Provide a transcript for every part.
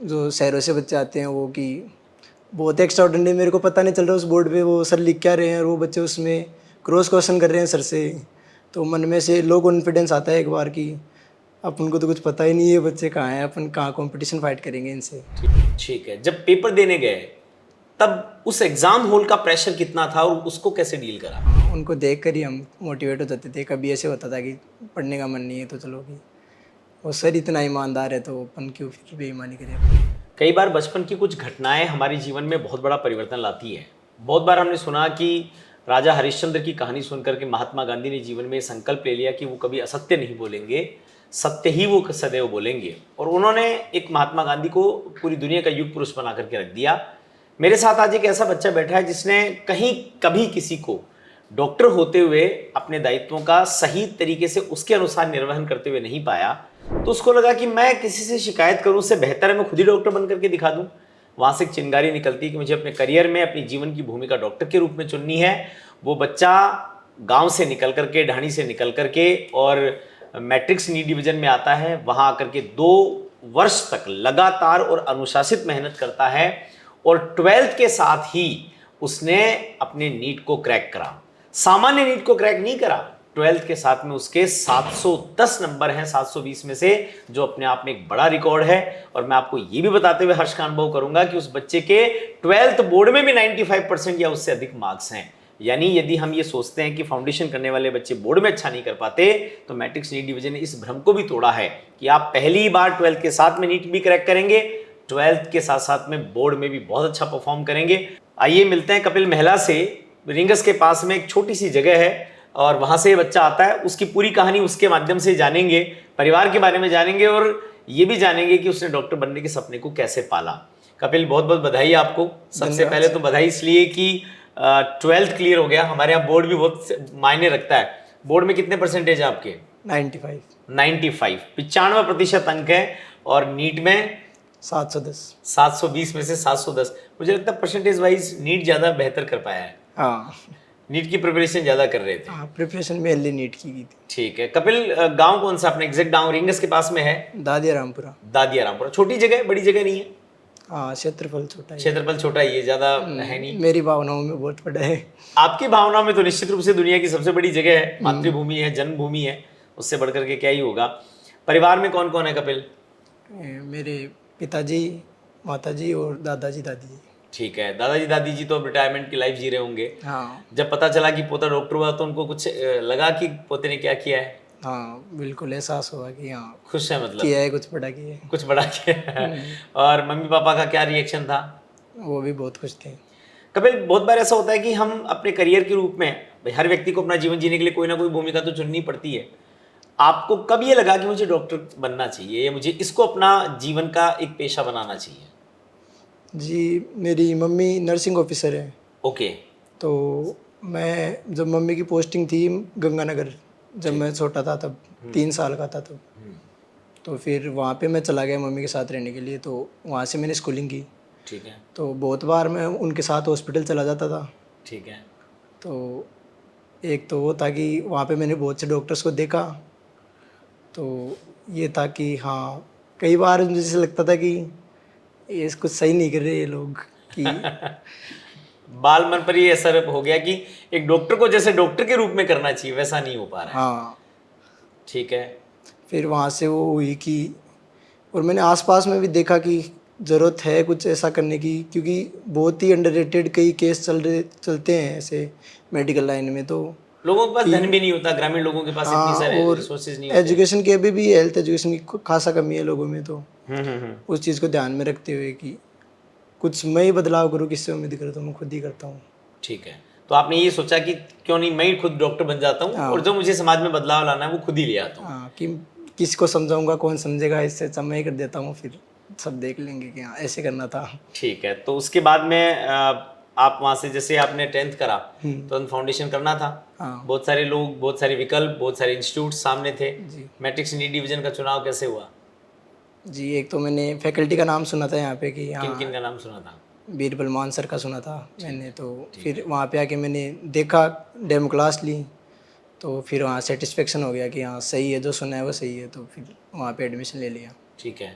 जो शहरों से बच्चे आते हैं वो कि बहुत एक्स्ट्रा ऑर्डिनरी, मेरे को पता नहीं चल रहा उस बोर्ड पे वो सर लिख क्या रहे हैं और वो बच्चे उसमें क्रॉस क्वेश्चन कर रहे हैं सर से। तो मन में से लो कॉन्फिडेंस आता है एक बार कि अपन को तो कुछ पता ही नहीं है, बच्चे कहाँ हैं, अपन कहाँ कंपटीशन फाइट करेंगे इनसे। ठीक है, जब पेपर देने गए तब उस एग्जाम हॉल का प्रेशर कितना था और उसको कैसे डील करा? उनको देख कर ही हम मोटिवेट हो जाते थे। कभी ऐसे होता था कि पढ़ने का मन नहीं है तो चलो कि वो सर इतना ईमानदार है तो अपन क्यों फिर बेईमानी करें। कई बार बचपन की कुछ घटनाएं हमारे जीवन में बहुत बड़ा परिवर्तन लाती है। बहुत बार हमने सुना कि राजा हरिश्चंद्र की कहानी सुनकर के महात्मा गांधी ने जीवन में संकल्प ले लिया कि वो कभी असत्य नहीं बोलेंगे, सत्य ही वो सदैव बोलेंगे। और उन्होंने एक महात्मा गांधी को पूरी दुनिया का युग पुरुष बना करके रख दिया। मेरे साथ आज एक ऐसा बच्चा बैठा है जिसने कहीं कभी किसी को डॉक्टर होते हुए अपने दायित्वों का सही तरीके से उसके अनुसार निर्वहन करते हुए नहीं पाया, तो उसको लगा कि मैं किसी से शिकायत करूं उससे बेहतर है मैं खुद ही डॉक्टर बन करके दिखा दूं। वहां से एक चिंगारी निकलती है कि मुझे अपने करियर में अपनी जीवन की भूमिका डॉक्टर के रूप में चुननी है। वो बच्चा गांव से निकल करके, ढाणी से निकल करके और मैट्रिक्स नी डिवीजन में आता है। वहां आकर के 2 वर्ष तक लगातार और अनुशासित मेहनत करता है और 12th के साथ ही उसने अपने नीट को क्रैक करा। सामान्य नीट को क्रैक नहीं करा, 12th के साथ में उसके 710 नंबर हैं 720 में से, जो अपने आप में एक बड़ा रिकॉर्ड है। और मैं आपको ये भी बताते हुए हर्ष का अनुभव करूंगा कि उस बच्चे के 12th बोर्ड में भी 95% या उससे अधिक मार्क्स हैं। यानी यदि हम ये सोचते हैं कि फाउंडेशन करने वाले बच्चे बोर्ड में अच्छा नहीं कर पाते, तो मैट्रिक्स नीट डिवीजन ने इस भ्रम को भी तोड़ा है कि आप पहली बार 12th के साथ में नीट भी क्रैक करेंगे, 12th के साथ साथ में बोर्ड में भी बहुत अच्छा परफॉर्म करेंगे। आइए मिलते हैं कपिल महिला से। रिंगस के पास में एक छोटी सी जगह है और वहां से बच्चा आता है। उसकी पूरी कहानी उसके माध्यम से जानेंगे, परिवार के बारे में जानेंगे और ये भी जानेंगे कि उसने डॉक्टर बनने के सपने को कैसे पाला। कपिल, बहुत बहुत बधाई आपको। सबसे पहले तो बधाई इसलिए कि 12th क्लियर हो गया। हमारे यहाँ बोर्ड भी बहुत मायने रखता है। बोर्ड में कितने परसेंटेज है आपके? 95 95% अंक है और नीट में 710 720 में से 710। मुझे लगता है परसेंटेज वाइज नीट ज़्यादा बेहतर कर पाया है। हाँ, नीट की प्रिपरेशन ज़्यादा कर रहे थे। हाँ प्रिपरेशन में एल नीट की थी। ठीक है कपिल, गांव कौन सा अपना एग्जैक्ट? गांव रिंगस के पास में है, दादिया रामपुरा। दादिया रामपुरा। छोटी जगह, बड़ी जगह नहीं है? हाँ, क्षेत्रफल छोटा है। क्षेत्रफल छोटा ही है, ज़्यादा है नहीं। मेरी भावनाओं में बहुत बड़ा है। आपकी भावना में तो निश्चित रूप से दुनिया की सबसे बड़ी जगह है, मातृभूमि है, जन्मभूमि है, उससे बढ़कर के क्या ही होगा। परिवार में कौन कौन है कपिल? मेरे पिताजी, माताजी और दादाजी दादी। ठीक है, दादाजी दादी जी तो अब रिटायरमेंट की लाइफ जी रहे होंगे। हाँ, जब पता चला कि पोता डॉक्टर हुआ तो उनको कुछ लगा कि पोते ने क्या किया है? हाँ बिल्कुल एहसास हुआ कि हाँ खुश है, मतलब किया है, कुछ बड़ा किया है। कुछ बड़ा किया है। और मम्मी पापा का क्या रिएक्शन था? वो भी बहुत खुश थे। कपिल, बहुत बार ऐसा होता है कि हम अपने करियर के रूप में, भाई हर व्यक्ति को अपना जीवन जीने के लिए कोई ना कोई भूमिका तो चुननी पड़ती है। आपको कब ये लगा कि मुझे डॉक्टर बनना चाहिए या मुझे इसको अपना जीवन का एक पेशा बनाना चाहिए? जी, मेरी मम्मी नर्सिंग ऑफिसर है। ओके। तो मैं जब मम्मी की पोस्टिंग थी गंगानगर, जब मैं छोटा था तब 3 साल का था तब, तो फिर वहाँ पे मैं चला गया मम्मी के साथ रहने के लिए। तो वहाँ से मैंने स्कूलिंग की। ठीक है। तो बहुत बार मैं उनके साथ हॉस्पिटल चला जाता था। ठीक है। तो एक तो वो था कि वहाँ पे मैंने बहुत से डॉक्टर्स को देखा। तो ये था कि हाँ, कई बार मुझे जैसे लगता था कि ये कुछ सही नहीं कर रहे ये लोग कि बाल मन पर ये असर हो गया कि एक डॉक्टर को जैसे डॉक्टर के रूप में करना चाहिए वैसा नहीं हो पा रहा है। हाँ। ठीक है। फिर वहाँ से वो हुई कि, और मैंने आसपास में भी देखा कि ज़रूरत है कुछ ऐसा करने की, क्योंकि बहुत ही अंडररेटेड कई केस चलते हैं ऐसे मेडिकल लाइन में। तो लोगों के पास धन भी नहीं होता, ग्रामीण लोगों के पास इतनी सारे और रिसोर्सेज नहीं होते। एजुकेशन की अभी भी हेल्थ एजुकेशन की खासा कमी है लोगों में। तो हम्म। उस चीज़ को ध्यान में रखते हुए कि कुछ मैं ही बदलाव करूँ, किससे उम्मीद करता हूँ, मैं खुद ही करता हूँ। ठीक है, तो आपने ये सोचा कि क्यों नहीं मैं ही खुद डॉक्टर बन जाता हूँ और जो मुझे समाज में बदलाव लाना है वो खुद ही ले आता हूँ। हाँ, कि किसको समझाऊंगा, कौन समझेगा, इससे अच्छा मैं ही कर देता हूँ, फिर सब देख लेंगे कि हाँ ऐसे करना था। ठीक है, तो उसके बाद में आप वहाँ से जैसे आपने 10th करा तो फाउंडेशन करना था। हाँ। बहुत सारे लोग, बहुत सारे विकल्प, बहुत सारे इंस्टीट्यूट सामने थे। जी। मैट्रिक्स नीट डिवीजन का चुनाव कैसे हुआ? जी, एक तो मैंने फैकल्टी का नाम सुना था यहाँ पे कि किन हाँ, किन का नाम सुना था? बीरबल मान सर का सुना था मैंने। तो फिर वहाँ पे आके मैंने देखा, डेमो क्लास ली, तो फिर वहाँ सेटिस्फेक्शन हो गया कि हाँ सही है, जो सुना है वो सही है। तो फिर वहाँ पे एडमिशन ले लिया। ठीक है,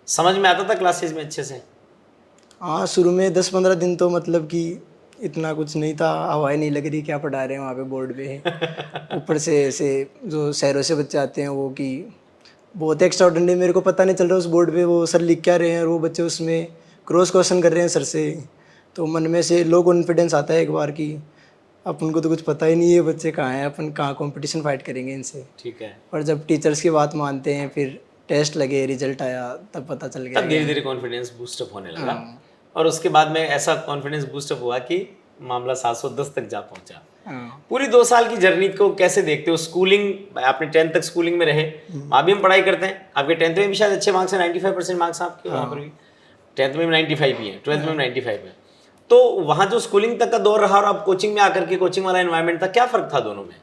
समझ में आता था क्लासेस में अच्छे से? हाँ, शुरू में 10-15 दिन तो मतलब कि इतना कुछ नहीं था, हवाएं नहीं लग रही क्या पढ़ा रहे हैं वहाँ पे बोर्ड पे। ऊपर से ऐसे जो शहरों से बच्चे आते हैं वो कि बहुत एक्स्ट्रा ऑर्डिनरी, मेरे को पता नहीं चल रहा उस बोर्ड पे वो सर लिख क्या रहे हैं और वो बच्चे उसमें क्रॉस क्वेश्चन कर रहे हैं सर से। तो मन में से लो कॉन्फिडेंस आता है एक बार कि अपन को तो कुछ पता ही नहीं है, बच्चे कहाँ हैं, अपन कहाँ कंपटीशन फाइट करेंगे इनसे। ठीक है। पर जब टीचर्स की बात मानते हैं, फिर टेस्ट लगे, रिजल्ट आया, तब पता चल गया। तब धीरे धीरे कॉन्फिडेंस बूस्टअप होने लगा हाँ। और उसके बाद में ऐसा कॉन्फिडेंस बूस्टअप हुआ कि मामला 710 तक जा पहुंचा। हाँ। पूरी 2 साल की जर्नी को कैसे देखते हो? स्कूलिंग, आपने 10th तक स्कूलिंग में रहे, वहाँ भी हम पढ़ाई करते हैं, आपके 10th में भी शायद अच्छे मार्क्स हैं, 95% मार्क्स आपके वहाँ पर भी, 10th में भी 95 ही है, 12th में 95 है। तो वहाँ जो स्कूलिंग तक का दौर रहा और अब कोचिंग में आकर के कोचिंग वाला एनवायरनमेंट था, क्या फ़र्क था दोनों में?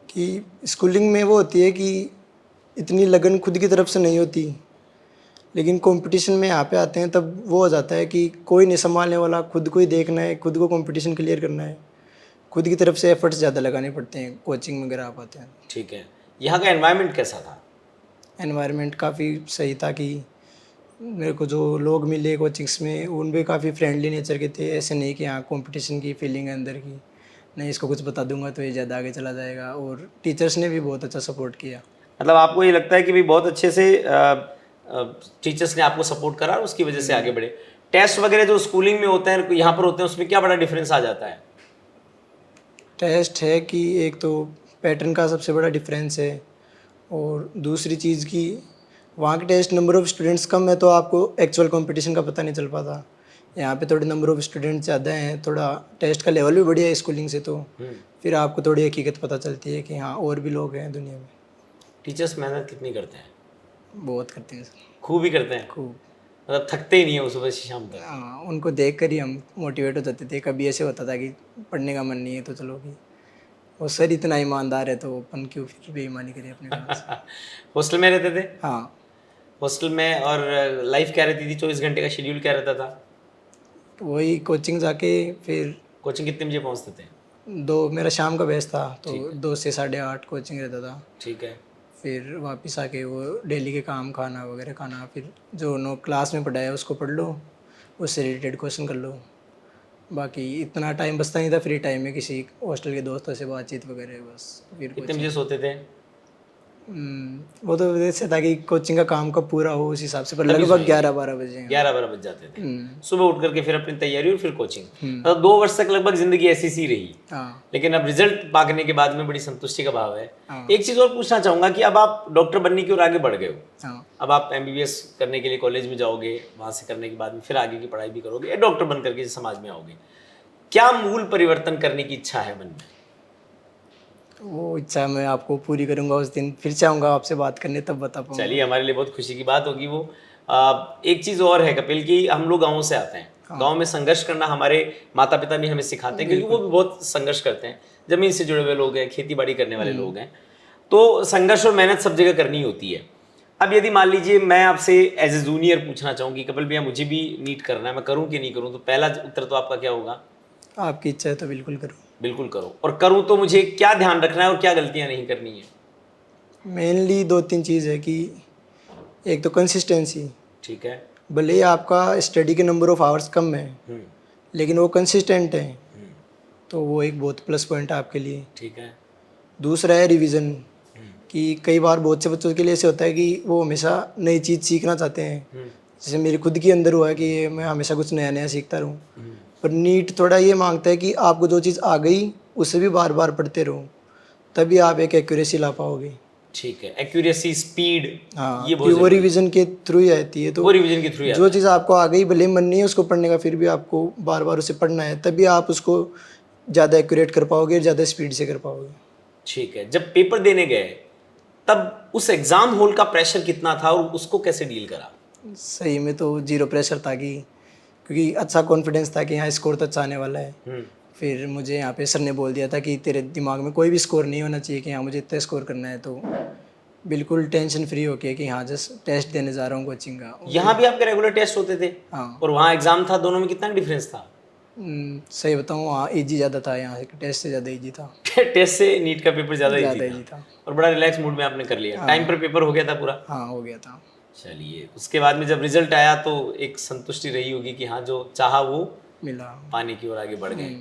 कि स्कूलिंग में वो होती है कि इतनी लगन खुद की तरफ से नहीं होती, लेकिन कंपटीशन में यहाँ पे आते हैं तब वो हो जाता है कि कोई नहीं संभालने वाला, खुद को ही देखना है, खुद को कंपटीशन क्लियर करना है, खुद की तरफ से एफर्ट्स ज़्यादा लगाने पड़ते हैं कोचिंग में अगर आप आते हैं। ठीक है। यहाँ का एनवायरनमेंट कैसा था? एनवायरनमेंट काफ़ी सही था कि मेरे को जो लोग मिले कोचिंग्स में उन भी काफ़ी फ्रेंडली नेचर के थे, ऐसे नहीं कि हाँ कंपटीशन की फीलिंग है अंदर की, नहीं इसको कुछ बता दूंगा तो ये ज़्यादा आगे चला जाएगा। और टीचर्स ने भी बहुत अच्छा सपोर्ट किया। मतलब आपको ये लगता है कि भाई बहुत अच्छे से टीचर्स ने आपको सपोर्ट करा और उसकी वजह से आगे बढ़े। टेस्ट वगैरह जो स्कूलिंग में होते हैं यहाँ पर होते हैं, उसमें क्या बड़ा डिफरेंस आ जाता है? टेस्ट है कि एक तो पैटर्न का सबसे बड़ा डिफरेंस है, और दूसरी चीज़ कि वहाँ के टेस्ट नंबर ऑफ़ स्टूडेंट्स कम है तो आपको एक्चुअल कंपटीशन का पता नहीं चल पाता। यहाँ पे थोड़े नंबर ऑफ़ स्टूडेंट्स ज़्यादा हैं, थोड़ा टेस्ट का लेवल भी बढ़िया है स्कूलिंग से, तो फिर आपको थोड़ी हकीकत पता चलती है कि हाँ और भी लोग हैं दुनिया में। टीचर्स मेहनत कितनी करते हैं? बहुत करते हैं सर, खूब ही करते हैं, खूब। मतलब थकते ही नहीं है वो सुबह से शाम तक। हाँ, उनको देख कर ही हम मोटिवेट हो जाते थे। कभी ऐसे होता था कि पढ़ने का मन नहीं है तो चलो कि वो सर इतना ईमानदार है तो अपन क्यों फिर बेईमानी करें अपने काम से। हॉस्टल में रहते थे? हाँ, हॉस्टल में। और लाइफ क्या रहती थी? 24 घंटे का शेड्यूल क्या रहता था? वही कोचिंग जाके फिर कोचिंग कितने बजे पहुंचते थे? मेरा शाम का बैच था तो 2 से 8:30 कोचिंग रहता था। ठीक है। फिर वापस आके वो डेली के काम, खाना वगैरह खाना, फिर जो नो क्लास में पढ़ाया उसको पढ़ लो, उससे रिलेटेड क्वेश्चन कर लो। बाकी इतना टाइम बचता नहीं था फ्री टाइम में किसी हॉस्टल के दोस्तों से बातचीत वगैरह, बस फिर कितने बजे सोते थे? वो तो वैसे था कि कोचिंग का काम कब पूरा हो उस हिसाब से, पर लगभग 11-12 बजे। 11-12 बज जाते थे। सुबह उठ करके फिर अपनी तैयारी और फिर कोचिंग। मतलब 2 वर्ष तक लगभग जिंदगी ऐसी सी रही। हाँ। लेकिन अब रिजल्ट पाने के बाद में बड़ी संतुष्टि का भाव है। हाँ। एक चीज और पूछना चाहूंगा कि अब आप डॉक्टर बनने की ओर आगे बढ़ गए हो। हाँ। अब आप MBBS करने के लिए कॉलेज में जाओगे, वहां से करने के बाद में फिर आगे की पढ़ाई भी करोगे या डॉक्टर बन करके समाज में आओगे। क्या मूल परिवर्तन करने की इच्छा है मन में? वो इच्छा मैं आपको पूरी करूंगा उस दिन, फिर चाहूँगा आपसे बात करने तब बता पाऊँगा। चलिए, हमारे लिए बहुत खुशी की बात होगी वो। एक चीज़ और है कपिल कि हम लोग गाँव से आते हैं। गाँव में संघर्ष करना हमारे माता पिता भी हमें सिखाते हैं, क्योंकि वो भी बहुत संघर्ष करते हैं। ज़मीन से जुड़े हुए लोग हैं, खेती बाड़ी करने वाले लोग हैं, तो संघर्ष और मेहनत सब जगह करनी होती है। अब यदि मान लीजिए मैं आपसे एज ए जूनियर पूछना चाहूँ कि कपिल भैया मुझे भी नीट करना है, मैं करूँ कि नहीं करूँ, तो पहला उत्तर तो आपका क्या होगा? आपकी इच्छा है तो बिल्कुल करो। बिल्कुल करो। और करूँ तो मुझे क्या ध्यान रखना है और क्या गलतियाँ नहीं करनी है? मेनली 2-3 चीज़ है कि एक तो कंसिस्टेंसी। ठीक है। भले ही आपका स्टडी के नंबर ऑफ आवर्स कम है लेकिन वो कंसिस्टेंट है तो वो एक बहुत प्लस पॉइंट है आपके लिए। ठीक है। दूसरा है रिवीजन, कि कई बार बहुत से बच्चों के लिए ऐसे होता है कि वो हमेशा नई चीज़ सीखना चाहते हैं। जैसे मेरे खुद के अंदर हुआ है कि मैं हमेशा कुछ नया नया सीखता रहूँ, पर नीट थोड़ा ये मांगता है कि आपको जो चीज़ आ गई उसे भी बार बार पढ़ते रहो, तभी आप एक एक्यूरेसी ला पाओगे। ठीक है। एक्यूरेसी, स्पीड, हाँ, ये कि वो रिवीजन के थ्रू ही आती है। तो वो रिवीजन के थ्रू जो चीज़ आपको आ गई, भले मन नहीं है उसको पढ़ने का, फिर भी आपको बार बार उसे पढ़ना है, तभी आप उसको ज़्यादा एक्यूरेट कर पाओगे, ज़्यादा स्पीड से कर पाओगे। ठीक है। जब पेपर देने गए तब उस एग्जाम हॉल का प्रेशर कितना था और उसको कैसे डील करा? सही में तो 0 प्रेशर था, कि क्योंकि अच्छा कॉन्फिडेंस था कि यहाँ स्कोर तो अच्छा आने वाला है। फिर मुझे यहाँ पे सर ने बोल दिया था कि तेरे दिमाग में कोई भी स्कोर नहीं होना चाहिए, कि हाँ मुझे इतना स्कोर करना है, तो बिल्कुल टेंशन फ्री होके कि हाँ जस्ट टेस्ट देने जा रहा हूँ कोचिंग का। यहाँ भी आपके रेगुलर टेस्ट होते थे? हाँ। और वहाँ एग्जाम था, दोनों में कितना डिफरेंस था? सही बताऊँ वहाँ ईजी ज़्यादा था, यहाँ से टेस्ट से ज़्यादा ईजी था। टेस्ट से नीट का पेपर ज़्यादा ज़्यादा ईजी ईजी था। और बड़ा रिलैक्स मूड में आपने कर लिया। टाइम पर पेपर हो गया था पूरा? हाँ, हो गया था। चलिए, उसके बाद में जब रिजल्ट आया तो एक संतुष्टि रही होगी कि हाँ जो चाहा वो मिला। पाने की ओर आगे बढ़ गए।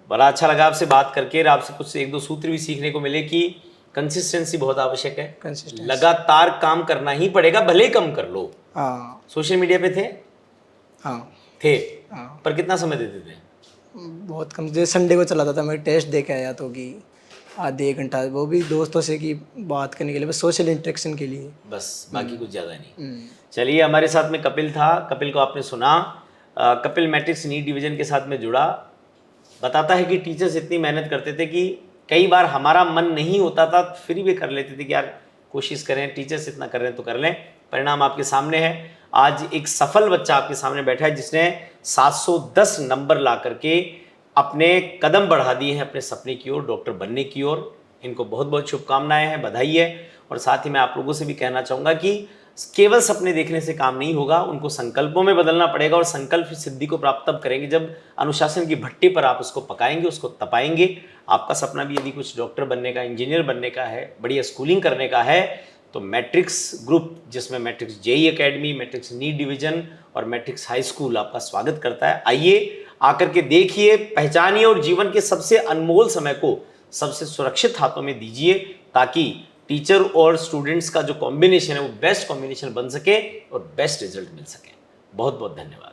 बड़ा अच्छा लगा आपसे बात करके, और आपसे कुछ एक दो सूत्र भी सीखने को मिले कि कंसिस्टेंसी बहुत आवश्यक है, कंसिस्टेंसी। लगातार काम करना ही पड़ेगा, भले कम कर लो। हाँ सोशल मीडिया पे थे हाँ थे हाँ। पर कितना समय देते थे? बहुत कम, जैसे संडे को चलाता था मैं, टेस्ट दे के आया तो कि आधे एक घंटा, वो भी दोस्तों से की बात करने के लिए, बस सोशल इंटरेक्शन के लिए। बस, बाकी कुछ ज़्यादा नहीं। चलिए, हमारे साथ में कपिल था। कपिल को आपने सुना। कपिल मैट्रिक्स नीट डिवीजन के साथ में जुड़ा। बताता है कि टीचर्स इतनी मेहनत करते थे कि कई बार हमारा मन नहीं होता था, फिर भी कर लेते थे कि यार कोशिश करें, टीचर्स इतना कर रहे हैं तो कर लें। परिणाम आपके सामने है। आज एक सफल बच्चा आपके सामने बैठा है जिसने 710 नंबर ला करके अपने कदम बढ़ा दिए हैं अपने सपने की ओर, डॉक्टर बनने की ओर। इनको बहुत बहुत शुभकामनाएं हैं, बधाई है। और साथ ही मैं आप लोगों से भी कहना चाहूँगा कि केवल सपने देखने से काम नहीं होगा, उनको संकल्पों में बदलना पड़ेगा। और संकल्प सिद्धि को प्राप्त तब करेंगे जब अनुशासन की भट्टी पर आप उसको पकाएंगे, उसको तपाएंगे। आपका सपना भी यदि कुछ डॉक्टर बनने का, इंजीनियर बनने का है, बढ़िया स्कूलिंग करने का है, तो मैट्रिक्स ग्रुप, जिसमें matrix JEE academy, matrix NEET division और मैट्रिक्स हाई स्कूल आपका स्वागत करता है। आइए, आकर के देखिए, पहचानिए और जीवन के सबसे अनमोल समय को सबसे सुरक्षित हाथों में दीजिए, ताकि टीचर और स्टूडेंट्स का जो कॉम्बिनेशन है वो बेस्ट कॉम्बिनेशन बन सके और बेस्ट रिजल्ट मिल सके। बहुत बहुत धन्यवाद।